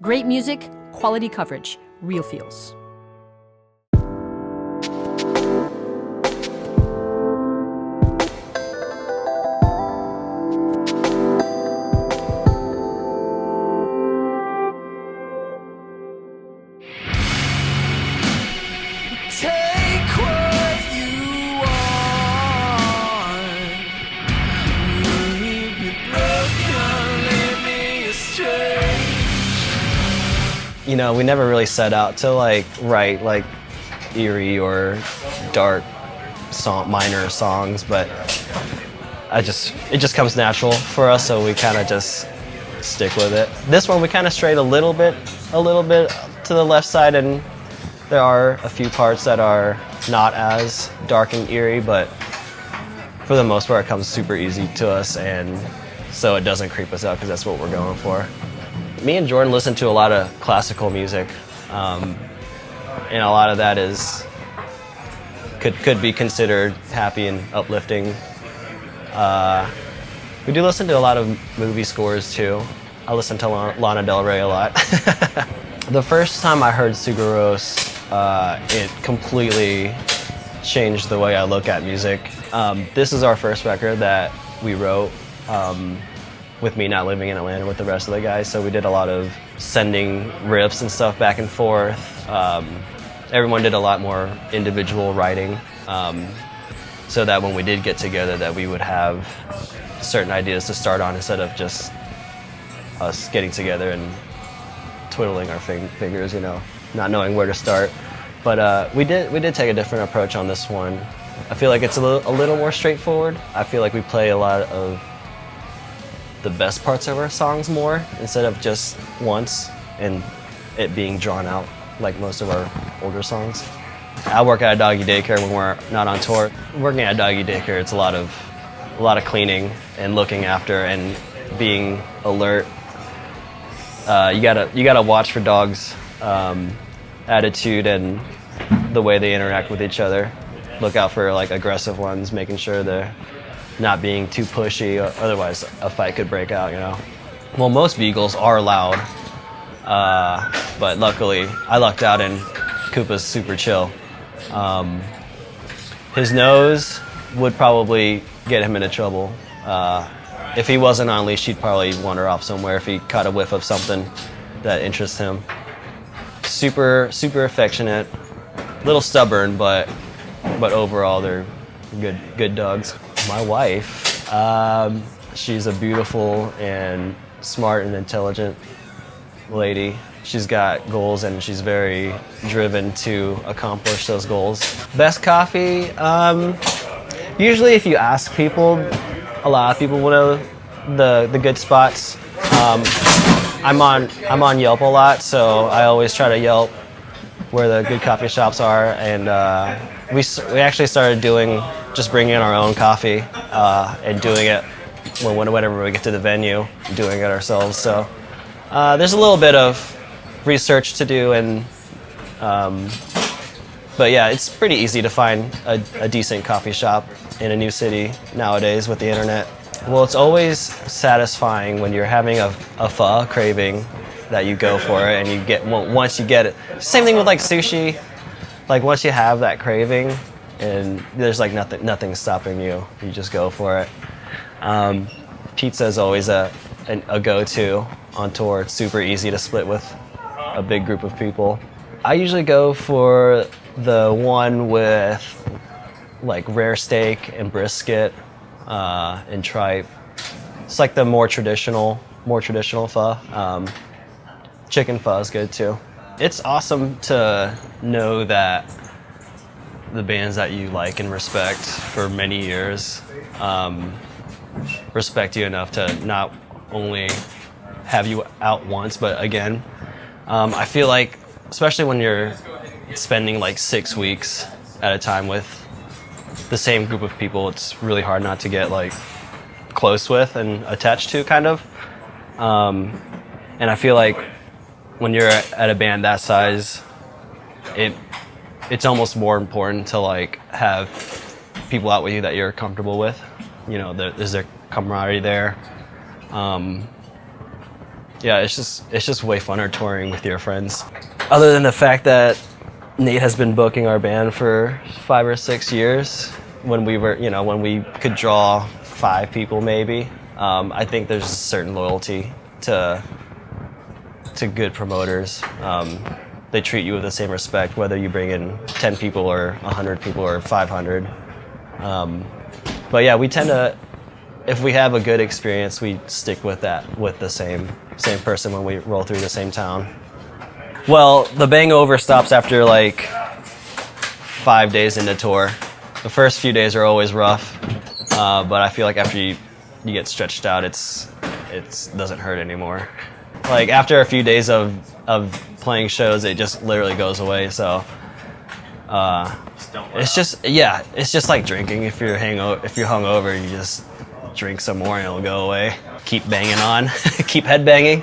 Great music, quality coverage, real feels. You know, we never really set out to write eerie or dark minor songs, but it just comes natural for us, so we kind of just stick with it. This one we kind of strayed a little bit to the left side, and there are a few parts that are not as dark and eerie, but for the most part it comes super easy to us, and so it doesn't creep us out because that's what we're going for. Me and Jordan listen to a lot of classical music, and a lot of that could be considered happy and uplifting. We do listen to a lot of movie scores too. I listen to Lana Del Rey a lot. The first time I heard Sugaros, it completely changed the way I look at music. This is our first record that we wrote. With me not living in Atlanta with the rest of the guys, so we did a lot of sending riffs and stuff back and forth. Everyone did a lot more individual writing, so that when we did get together that we would have certain ideas to start on instead of just us getting together and twiddling our fingers, you know, not knowing where to start. But we did take a different approach on this one. I feel like it's a little more straightforward. I feel like we play a lot of the best parts of our songs more instead of just once and it being drawn out like most of our older songs. I work at a doggy daycare when we're not on tour. Working at a doggy daycare, it's a lot of cleaning and looking after and being alert. You gotta watch for dogs' attitude and the way they interact with each other. Look out for like aggressive ones, making sure they're not being too pushy, otherwise a fight could break out, you know. Well, most beagles are loud, but luckily I lucked out and Koopa's super chill. His nose would probably get him into trouble. If he wasn't on leash, he'd probably wander off somewhere if he caught a whiff of something that interests him. Super affectionate, little stubborn, but overall they're good dogs. My wife, she's a beautiful and smart and intelligent lady. She's got goals and she's very driven to accomplish those goals. Best coffee, usually if you ask people, a lot of people will know the good spots. I'm on Yelp a lot, so I always try to Yelp where the good coffee shops are, and we actually started just bringing in our own coffee and doing it whenever we get to the venue, doing it ourselves. So there's a little bit of research to do, and but yeah, it's pretty easy to find a decent coffee shop in a new city nowadays with the internet. Well, it's always satisfying when you're having a pho craving that you go for it, and you get once you get it. Same thing with like sushi. Like once you have that craving, and there's like nothing stopping you. You just go for it. Pizza is always a go-to on tour. It's super easy to split with a big group of people. I usually go for the one with like rare steak and brisket and tripe. It's like the more traditional pho. Chicken pho is good too. It's awesome to know that the bands that you like and respect for many years respect you enough to not only have you out once, but again. I feel like, especially when you're spending like 6 weeks at a time with the same group of people, it's really hard not to get like close with and attached to, kind of. And I feel like when you're at a band that size, it's almost more important to like have people out with you that you're comfortable with. You know, there's a camaraderie there. Yeah, it's just way funner touring with your friends. Other than the fact that Nate has been booking our band for 5 or 6 years, when we were, when we could draw 5 people maybe, I think there's a certain loyalty to good promoters. They treat you with the same respect, whether you bring in 10 people or 100 people or 500. But yeah, we tend to, if we have a good experience, we stick with that, with the same person when we roll through the same town. Well, the bang-over stops after like 5 days into tour. The first few days are always rough, but I feel like after you get stretched out, it doesn't hurt anymore. Like after a few days of playing shows, it just literally goes away. So it's just like drinking. If you're hungover, you just drink some more and it'll go away. Keep banging on, keep head banging.